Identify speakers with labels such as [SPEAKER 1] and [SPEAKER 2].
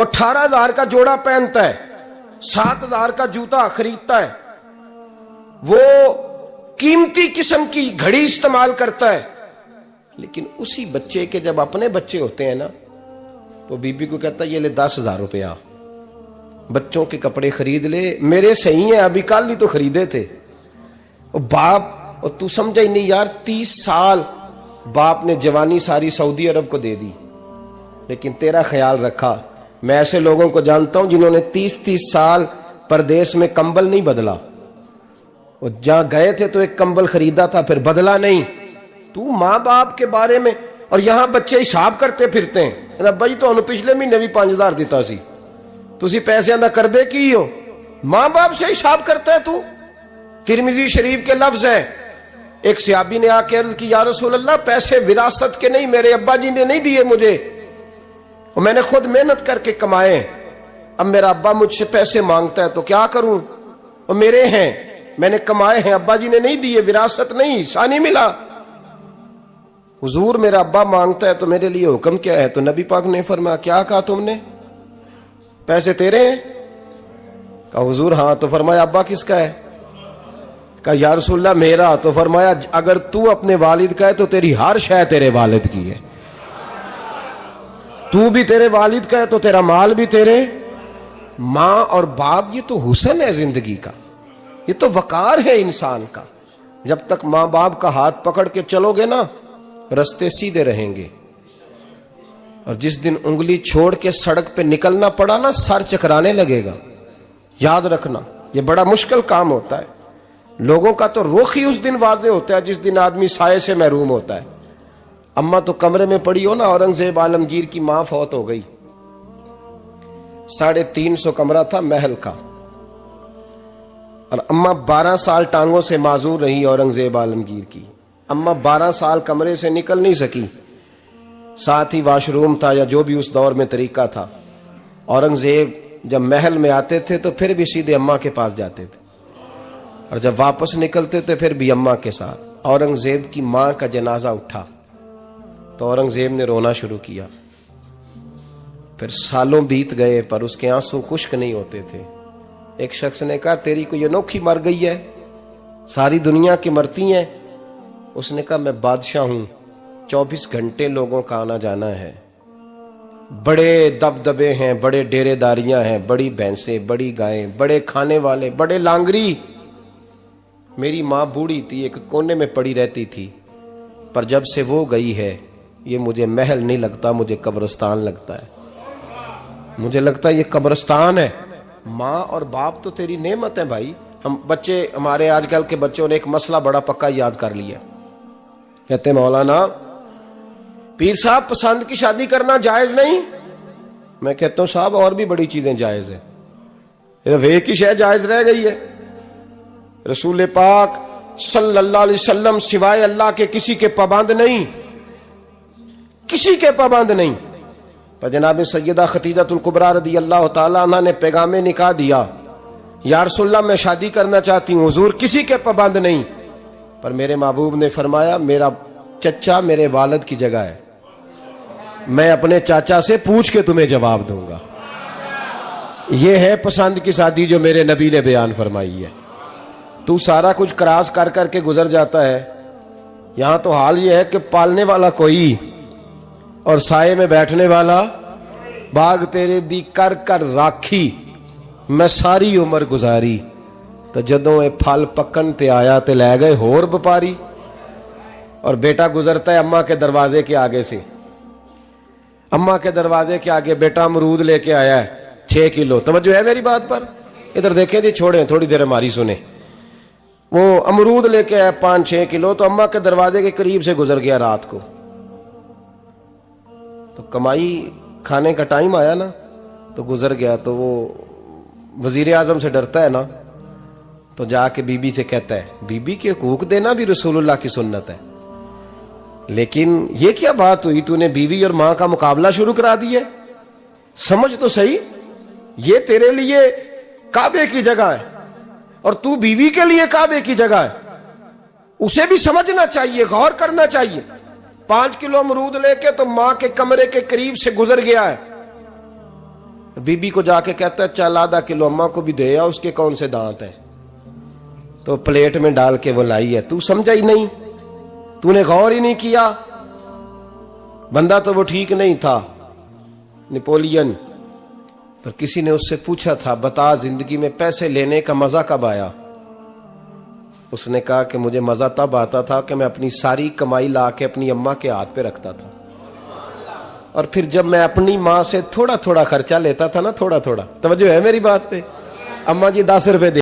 [SPEAKER 1] 18,000 का जोड़ा पहनता है, 7,000 का जूता खरीदता है, वो कीमती किस्म की घड़ी इस्तेमाल करता है, लेकिन उसी बच्चे के जब अपने बच्चे होते हैं ना, तो बीबी को कहता है ये ले 10,000 रुपया, बच्चों के कपड़े खरीद ले, मेरे सही है, अभी कल ही तो खरीदे थे। और बाप, और तू समझा ही नहीं यार, 30 साल बाप ने जवानी सारी सऊदी अरब को दे दी, लेकिन तेरा ख्याल रखा। मैं ऐसे लोगों को जानता हूं जिन्होंने 30-30 साल परदेश में कंबल नहीं बदला, और जहां गए थे तो एक कंबल खरीदा था, फिर बदला नहीं। तू मां बाप के बारे में, और यहां बच्चे हिसाब करते फिरते हैं, भाई तो पिछले महीने भी 5,000 दिता सी, तुसी पैसे दा कर दे की हो, मां बाप से हिसाब करता है तू। तिरमिजी शरीफ के लफ्ज हैं, एक सहाबी ने आके अर्ज की, या रसूल अल्लाह, पैसे विरासत के नहीं, मेरे अब्बा जी ने नहीं दिए मुझे, और मैंने खुद मेहनत करके कमाए, अब मेरा अब्बा मुझसे पैसे मांगता है तो क्या करूं, और मेरे हैं, मैंने कमाए हैं, अब्बा जी ने नहीं दिए, विरासत नहीं, हिस्सा नहीं मिला। हुजूर मेरा अब्बा मांगता है तो मेरे लिए हुक्म क्या है? तो नबी पाक ने फरमाया, क्या कहा तुमने, पैसे तेरे हैं? कहा हुजूर हाँ। तो फरमाया अब्बा किसका है? कहा या रसूलल्लाह मेरा। तो फरमाया अगर तू अपने वालिद का है तो तेरी हर शय तेरे वालिद की है, तू भी तेरे वालिद का है तो तेरा माल भी तेरे। मां और बाप ये तो हुस्न है जिंदगी का, ये तो वकार है इंसान का। जब तक मां बाप का हाथ पकड़ के चलोगे ना, रास्ते सीधे रहेंगे, और जिस दिन उंगली छोड़ के सड़क पे निकलना पड़ा ना, सर चकराने लगेगा। याद रखना, ये बड़ा मुश्किल काम होता है। लोगों का तो रुख ही उस दिन वादे होता है जिस दिन आदमी साये से महरूम होता है। अम्मा तो कमरे में पड़ी हो ना, औरंगजेब आलमगीर की मां फौत हो गई, 350 कमरा था महल का, और अम्मा 12 साल टांगों से माजूर रही औरंगजेब आलमगीर की। अम्मा 12 साल कमरे से निकल नहीं सकी, साथ ही वॉशरूम था या जो भी उस दौर में तरीका था। औरंगजेब जब महल में आते थे तो फिर भी सीधे अम्मा के पास जाते थे, और जब वापस निकलते थे फिर भी अम्मा के साथ। औरंगजेब की मां का जनाजा उठा तो औरंगजेब ने रोना शुरू किया। फिर सालों बीत गए पर उसके आंसू खुश्क नहीं होते थे। एक शख्स ने कहा तेरी कोई अनोखी मर गई है, सारी दुनिया की मरती हैं। उसने कहा मैं बादशाह हूं, 24 घंटे लोगों का आना जाना है, बड़े दबदबे हैं, बड़े डेरेदारियां हैं, बड़ी भैंसें, बड़ी गायें, बड़े खाने वाले, बड़े लांगरी। मेरी मां बूढ़ी थी, एक कोने में पड़ी रहती थी, पर जब से वो गई है ये मुझे महल नहीं लगता, मुझे कब्रिस्तान लगता है। मुझे लगता है ये कब्रिस्तान है। मां और बाप तो तेरी नेमत है भाई। हम बच्चे, हमारे आजकल के बच्चों ने एक मसला बड़ा पक्का याद कर लिया, कहते मौलाना पीर साहब पसंद की शादी करना जायज नहीं। मैं कहता हूं साहब और भी बड़ी चीजें जायज है, सिर्फ एक ही शय जायज रह गई है। रसूल पाक सल्लल्लाहु अलैहि वसल्लम सिवाय अल्लाह के किसी के पाबंद नहीं, किसी के पाबंद नहीं। पर जनाब सैयदा खतीजतुल कुबरा रदी अल्लाह ताला अन्हा ने पैगामे निकाह दिया, या रसूलल्लाह मैं शादी करना चाहती हूँ, हुजूर किसी के पाबंद नहीं। पर मेरे महबूब ने फरमाया मेरा चचा मेरे वालिद की जगह है, मैं अपने चाचा से पूछ के तुम्हें जवाब दूंगा। यह है पसंद की शादी जो मेरे नबी ने बयान फरमाई है। तू सारा कुछ क्रॉस कर करके गुजर जाता है। यहां तो हाल यह है कि पालने वाला कोई और साये में बैठने वाला। बाग तेरे दी कर कर राखी मैं सारी उम्र गुजारी, तो जदों ये फल पकन ते आया ते लै गए होर व्यापारी। और बेटा गुजरता है अम्मा के दरवाजे के आगे से, अम्मा के दरवाजे के आगे बेटा अमरूद लेके आया है 6 किलो। तवज्जो है मेरी बात पर? इधर देखें जी, छोड़ें थोड़ी देर हमारी सुने। वो अमरूद लेके आया 5-6 किलो, तो अम्मा के दरवाजे के करीब से गुजर गया रात को। तो कमाई खाने का टाइम आया ना, तो गुजर गया। तो वो वजीर आजम से डरता है ना, तो जाके बीबी से कहता है, बीबी के हकूक देना भी रसूलुल्लाह की सुन्नत है, लेकिन ये क्या बात हुई, तूने बीवी और मां का मुकाबला शुरू करा दिया। समझ तो सही, ये तेरे लिए काबे की जगह है और तू बीवी के लिए काबे की जगह है। उसे भी समझना चाहिए, गौर करना चाहिए। 5 किलो अमरूद लेके तो मां के कमरे के करीब से गुजर गया है, बीबी को जाके कहता है चल आधा किलो अम्मा को भी दे आ, उसके कौन से दांत हैं। तो प्लेट में डाल के वो लाई है। तू समझा ही नहीं, तूने गौर ही नहीं किया। बंदा तो वो ठीक नहीं था, नेपोलियन। पर किसी ने उससे पूछा था, बता जिंदगी में पैसे लेने का मजा कब आया? उसने कहा कि मुझे मजा तब आता था कि मैं अपनी सारी कमाई ला के अपनी अम्मा के हाथ पे रखता था, और फिर जब मैं अपनी माँ से थोड़ा थोड़ा खर्चा लेता था ना, थोड़ा थोड़ा, तवज्जो है मेरी बात पे, अम्मा जी 10 रुपए